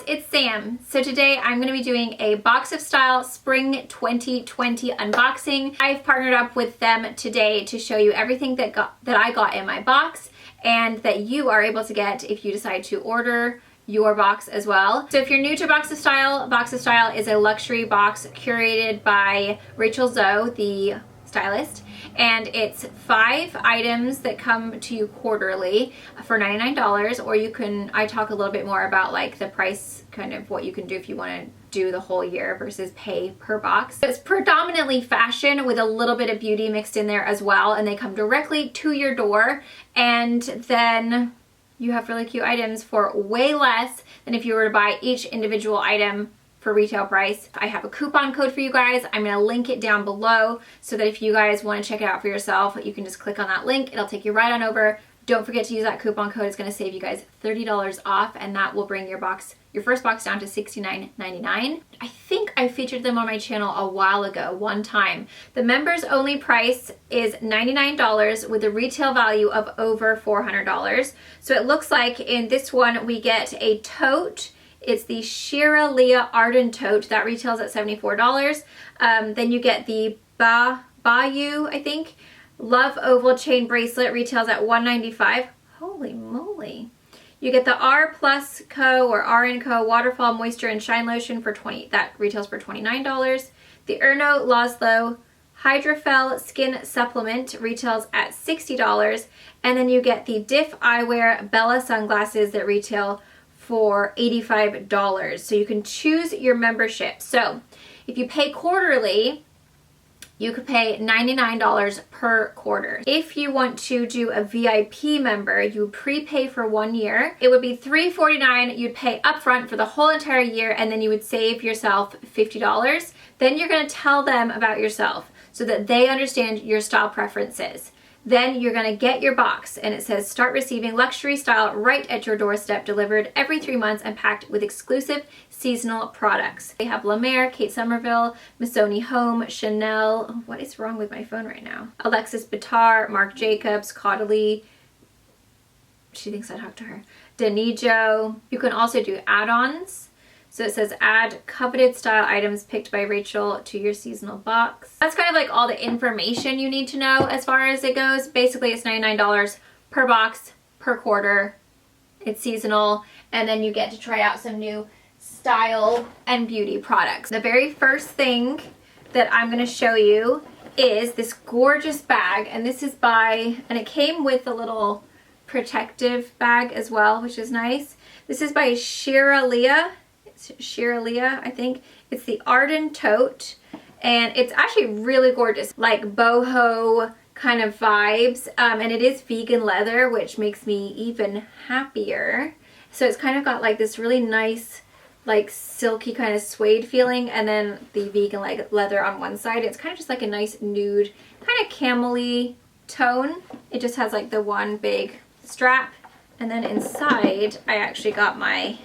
it's Sam. So today I'm going to be doing a Box of Style Spring 2020 unboxing. I've partnered up with them today to show you everything that I got in my box and that you are able to get if you decide to order your box as well. So if you're new to Box of Style is a luxury box curated by Rachel Zoe, the stylist, and it's 5 items that come to you quarterly for $99, or you can, I talk a little bit more about like the price, kind of what you can do if you want to do the whole year versus pay per box. So it's predominantly fashion with a little bit of beauty mixed in there as well, and they come directly to your door, and then you have really cute items for way less than if you were to buy each individual item for retail price. I have a coupon code for you guys. I'm going to link it down below so that if you guys want to check it out for yourself, you can just click on that link. It'll take you right on over. Don't forget to use that coupon code. It's going to save you guys $30 off, and that will bring your first box down to $69.99. I think I featured them on my channel a while ago, one time. The members only price is $99 with a retail value of over $400. So it looks like in this one we get a tote. It's the Schuerman Arden tote that retails at $74. Then you get the Bayou, I think, Love Oval Chain Bracelet, retails at $195. Holy moly. You get the R Plus Co. or RN Co. Waterfall Moisture and Shine Lotion for that retails for $29. The Erno Laszlo Hydrofel Skin Supplement retails at $60. And then you get the Diff Eyewear Bella Sunglasses that retail for $85. So you can choose your membership. So if you pay quarterly, you could pay $99 per quarter. If you want to do a VIP member, you prepay for 1 year. It would be $349. You'd pay upfront for the whole entire year, and then you would save yourself $50. Then you're going to tell them about yourself so that they understand your style preferences. Then you're going to get your box, and it says start receiving luxury style right at your doorstep, delivered every 3 months and packed with exclusive seasonal products. They have La Mer, Kate Somerville, Missoni Home, Chanel, oh, what is wrong with my phone right now? Alexis Bitar, Marc Jacobs, Caudalie, she thinks I talked to her, Danijo. You can also do add-ons. So it says add coveted style items picked by Rachel to your seasonal box. That's kind of like all the information you need to know as far as it goes. Basically it's $99 per box, per quarter. It's seasonal, and then you get to try out some new style and beauty products. The very first thing that I'm going to show you is this gorgeous bag, and this is and it came with a little protective bag as well, which is nice. This is by Schuerman, I think. It's the Arden tote, and it's actually really gorgeous, like boho kind of vibes, and it is vegan leather, which makes me even happier. So it's kind of got like this really nice, like silky kind of suede feeling, and then the vegan leather on one side. It's kind of just like a nice nude, kind of camel-y tone. It just has like the one big strap, and then inside I actually got my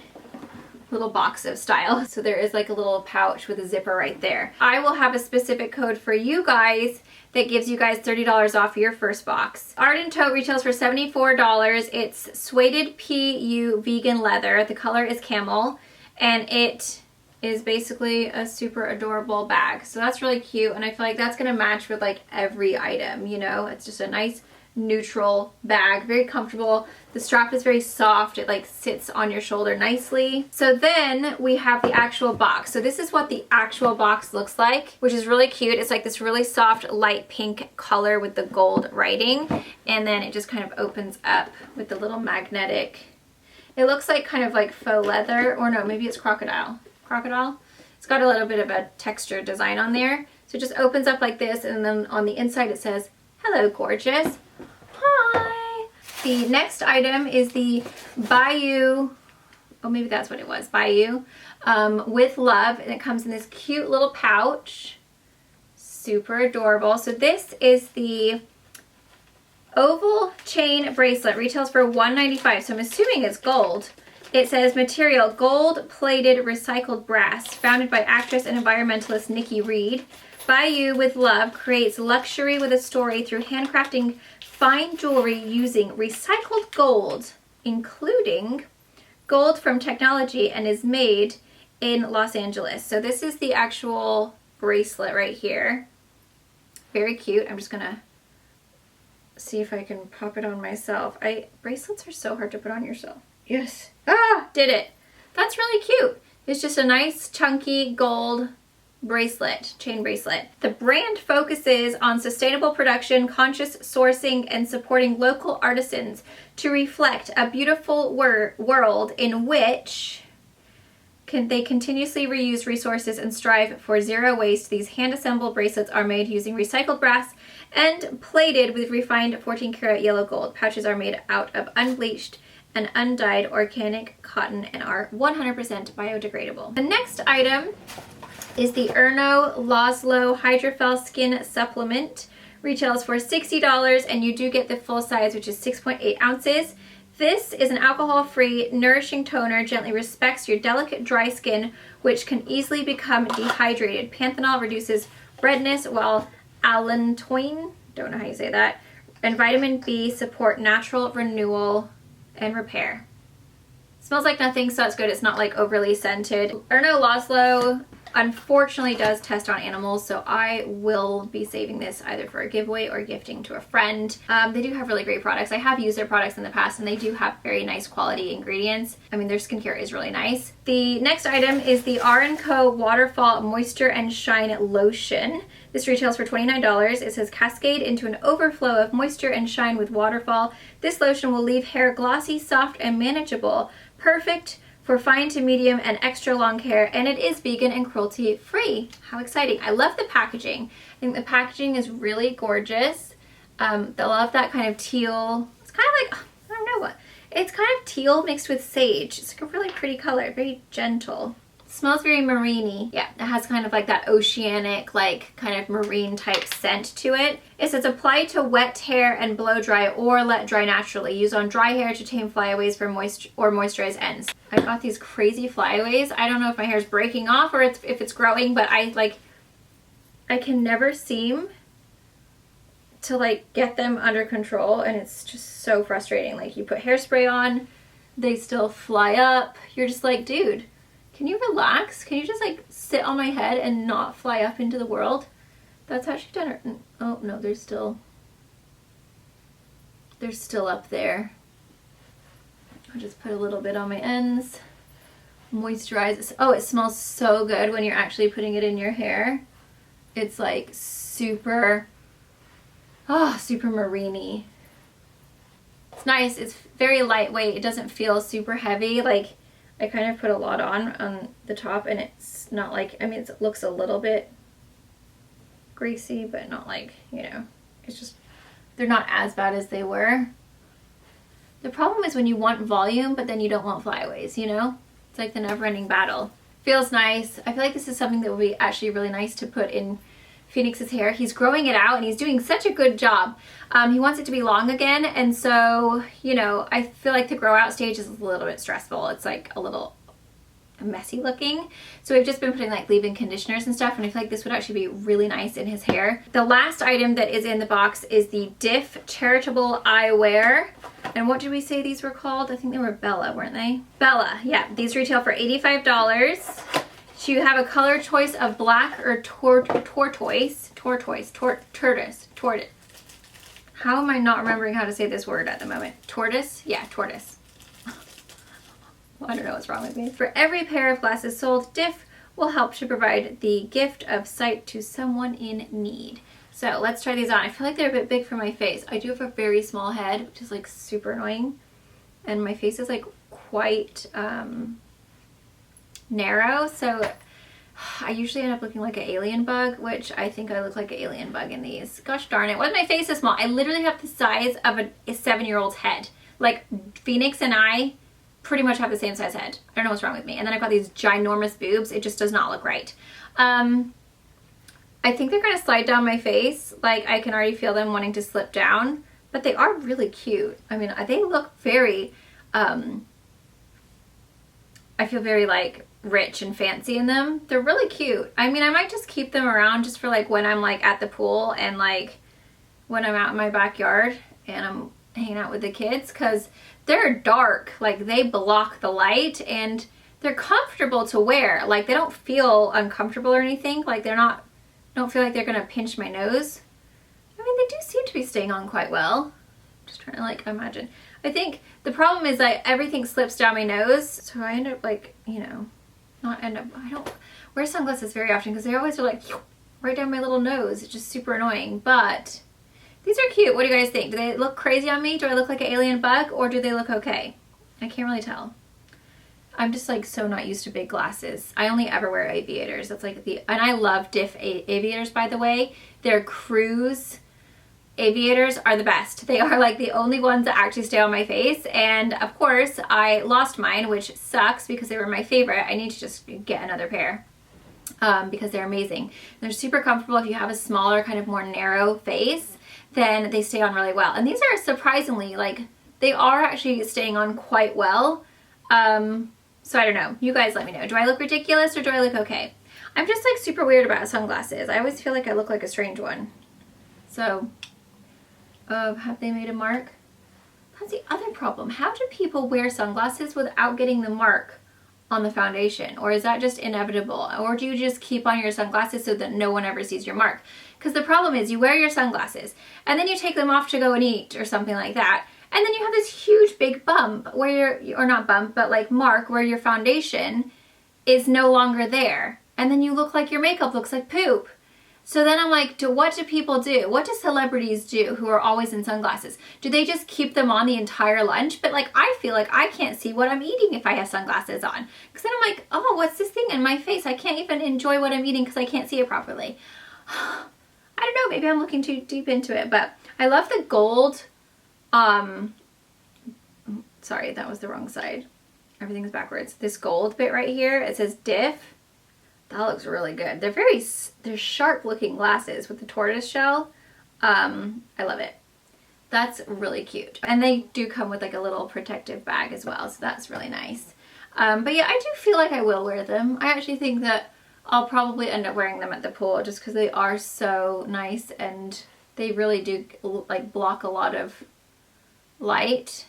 little Box of Style. So there is like a little pouch with a zipper right there. I will have a specific code for you guys that gives you guys $30 off your first box. Arden tote retails for $74. It's suede PU vegan leather. The color is camel, and it is basically a super adorable bag. So that's really cute, and I feel like that's gonna match with like every item, you know? It's just a nice neutral bag, very comfortable. The strap is very soft. It like sits on your shoulder nicely. So then we have the actual box. So this is what the actual box looks like, which is really cute. It's like this really soft light pink color with the gold writing, and then it just kind of opens up with the little magnetic, it looks like kind of like faux leather, or no, maybe it's crocodile. It's got a little bit of a textured design on there. So it just opens up like this, and then on the inside it says, hello gorgeous. Hi! The next item is the Bayou, oh maybe that's what it was, Bayou with Love, and it comes in this cute little pouch. Super adorable. So this is the oval chain bracelet, retails for $195, so I'm assuming it's gold. It says material gold plated recycled brass, founded by actress and environmentalist Nikki Reed. Bayou with Love creates luxury with a story through handcrafting fine jewelry using recycled gold, including gold from technology and is made in Los Angeles. So this is the actual bracelet right here. Very cute. I'm just gonna see if I can pop it on myself. Bracelets are so hard to put on yourself. Yes. Ah, did it. That's really cute. It's just a nice chunky gold bracelet, chain bracelet. The brand focuses on sustainable production, conscious sourcing, and supporting local artisans to reflect a beautiful world in which they continuously reuse resources and strive for zero waste. These hand-assembled bracelets are made using recycled brass and plated with refined 14-karat yellow gold. Pouches are made out of unbleached and undyed organic cotton and are 100% biodegradable. The next item is the Erno Laszlo Hydrofel Skin Supplement. Retails for $60 and you do get the full size, which is 6.8 ounces. This is an alcohol-free, nourishing toner, gently respects your delicate dry skin, which can easily become dehydrated. Panthenol reduces redness, while allantoin, don't know how you say that, and vitamin B support natural renewal and repair. Smells like nothing, so that's good. It's not like overly scented. Erno Laszlo unfortunately does test on animals, so I will be saving this either for a giveaway or gifting to a friend. They do have really great products. I have used their products in the past and they do have very nice quality ingredients. I mean, their skincare is really nice. The next item is the Arden Co Waterfall Moisture and Shine Lotion. This retails for $29. It says cascade into an overflow of moisture and shine with Waterfall. This lotion will leave hair glossy, soft, and manageable. Perfect for fine to medium and extra long hair, and it is vegan and cruelty free. How exciting. I love the packaging. I think the packaging is really gorgeous. I love that kind of teal. It's kind of like, I don't know what. It's kind of teal mixed with sage. It's like a really pretty color, very gentle. Smells very marine-y. Yeah, it has kind of like that oceanic, like kind of marine type scent to it. It says apply to wet hair and blow dry or let dry naturally. Use on dry hair to tame flyaways for moisturize ends. I got these crazy flyaways. I don't know if my hair is breaking off or if it's growing, but I can never seem to like get them under control, and it's just so frustrating. Like you put hairspray on, they still fly up. You're just like, dude, can you relax? Can you just like sit on my head and not fly up into the world? That's how she done it. Oh no, they're still up there. I'll just put a little bit on my ends. Moisturize. Oh, it smells so good when you're actually putting it in your hair. It's like super, super marine-y. It's nice. It's very lightweight. It doesn't feel super heavy. Like I kind of put a lot on the top, and it's not like, I mean, it looks a little bit greasy, but not like, you know, it's just, they're not as bad as they were. The problem is when you want volume, but then you don't want flyaways, you know? It's like the never-ending battle. Feels nice. I feel like this is something that will be actually really nice to put in Phoenix's hair. He's growing it out and he's doing such a good job. He wants it to be long again, and so, you know, I feel like the grow out stage is a little bit stressful. It's like a little messy looking. So we've just been putting like leave-in conditioners and stuff, and I feel like this would actually be really nice in his hair. The last item that is in the box is the Diff Charitable Eyewear. And what did we say these were called? I think they were Bella, weren't they? Bella, yeah. These retail for $85. So you have a color choice of black or tortoise. How am I not remembering how to say this word at the moment? Tortoise? Yeah, tortoise. I don't know what's wrong with me. For every pair of glasses sold, Diff will help to provide the gift of sight to someone in need. So let's try these on. I feel like they're a bit big for my face. I do have a very small head, which is like super annoying. And my face is like quite narrow, so I usually end up looking like an alien bug, which I think I look like an alien bug in these. Gosh darn it, why is my face so small? I literally have the size of a 7-year-old's head. Like Phoenix and I pretty much have the same size head. I don't know what's wrong with me. And then I've got these ginormous boobs. It just does not look right. I think they're gonna slide down my face. Like I can already feel them wanting to slip down, but they are really cute. I mean, they look very, I feel very like rich and fancy in them. They're really cute. I mean, I might just keep them around just for like when I'm like at the pool and like when I'm out in my backyard and I'm hanging out with the kids because they're dark, like they block the light, and they're comfortable to wear. Like they don't feel uncomfortable or anything. Like don't feel like they're gonna pinch my nose. I mean, they do seem to be staying on quite well. Just trying to like imagine. I think the problem is like everything slips down my nose, so I end up like, you know, I don't wear sunglasses very often because they always are like right down my little nose. It's just super annoying, but these are cute. What do you guys think? Do they look crazy on me? Do I look like an alien bug, or do they look okay? I can't really tell. I'm just like so not used to big glasses. I only ever wear aviators. That's like and I love Diff aviators, by the way. Their cruise aviators are the best. They are like the only ones that actually stay on my face, and of course I lost mine, which sucks because they were my favorite. I need to just get another pair because they're amazing. They're super comfortable. If you have a smaller, kind of more narrow face, then they stay on really well. And these are surprisingly, like, they are actually staying on quite well. So I don't know. You guys let me know. Do I look ridiculous or do I look okay? I'm just like super weird about sunglasses. I always feel like I look like a strange one. So, have they made a mark? That's the other problem. How do people wear sunglasses without getting the mark on the foundation? Or is that just inevitable? Or do you just keep on your sunglasses so that no one ever sees your mark? Because the problem is you wear your sunglasses and then you take them off to go and eat or something like that. And then you have this huge big bump where or not bump, but like mark where your foundation is no longer there. And then you look like your makeup looks like poop. So then I'm like, what do people do? What do celebrities do who are always in sunglasses? Do they just keep them on the entire lunch? But like, I feel like I can't see what I'm eating if I have sunglasses on. Because then I'm like, oh, what's this thing in my face? I can't even enjoy what I'm eating because I can't see it properly. I don't know, maybe I'm looking too deep into it, but I love the gold. Sorry, that was the wrong side. Everything's backwards. This gold bit right here, it says Diff. That looks really good. They're sharp looking glasses with the tortoise shell. I love it. That's really cute. And they do come with like a little protective bag as well, so that's really nice. But yeah, I do feel like I will wear them. I actually think that I'll probably end up wearing them at the pool just because they are so nice and they really do like block a lot of light.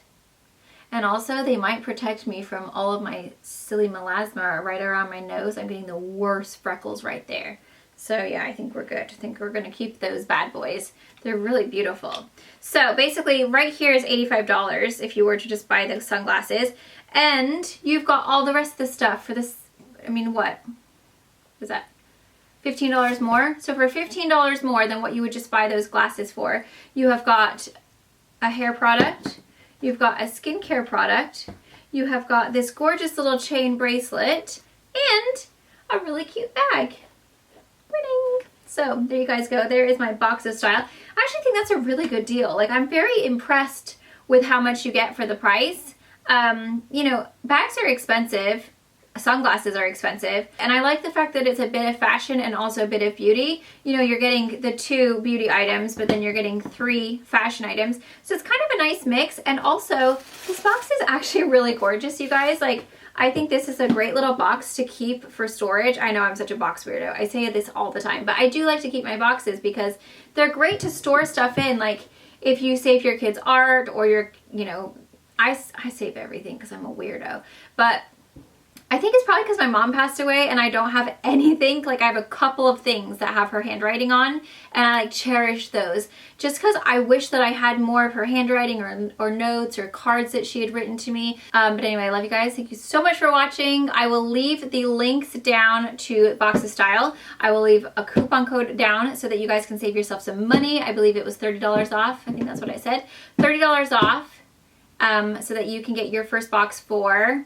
And also they might protect me from all of my silly melasma right around my nose. I'm getting the worst freckles right there. So yeah, I think we're good. I think we're gonna keep those bad boys. They're really beautiful. So basically right here is $85 if you were to just buy the sunglasses. And you've got all the rest of the stuff for this. I mean, what was that? $15 more? So for $15 more than what you would just buy those glasses for, you have got a hair product, you've got a skincare product, you have got this gorgeous little chain bracelet, and a really cute bag. Winning. So there you guys go. There is my box of style. I actually think that's a really good deal. Like, I'm very impressed with how much you get for the price. You know, bags are expensive. Sunglasses are expensive, and I like the fact that it's a bit of fashion and also a bit of beauty. You know, you're getting the 2 beauty items, but then you're getting 3 fashion items. So it's kind of a nice mix, and also this box is actually really gorgeous, you guys. Like, I think this is a great little box to keep for storage. I know I'm such a box weirdo. I say this all the time, but I do like to keep my boxes because they're great to store stuff in. Like, if you save your kids' art or your, you know, I save everything because I'm a weirdo, but I think it's probably because my mom passed away and I don't have anything. Like, I have a couple of things that have her handwriting on, and I like cherish those just because I wish that I had more of her handwriting or notes or cards that she had written to me. But anyway, I love you guys. Thank you so much for watching. I will leave the links down to Box of Style. I will leave a coupon code down so that you guys can save yourself some money. I believe it was $30 off. I think that's what I said. $30 off so that you can get your first box for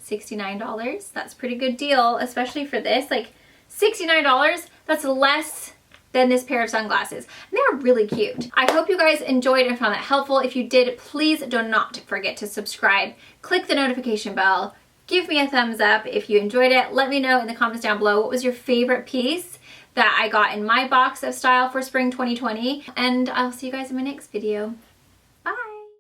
$69. That's a pretty good deal, especially for this. Like, $69, that's less than this pair of sunglasses. And they're really cute. I hope you guys enjoyed and found that helpful. If you did, please do not forget to subscribe. Click the notification bell. Give me a thumbs up if you enjoyed it. Let me know in the comments down below what was your favorite piece that I got in my box of style for spring 2020. And I'll see you guys in my next video.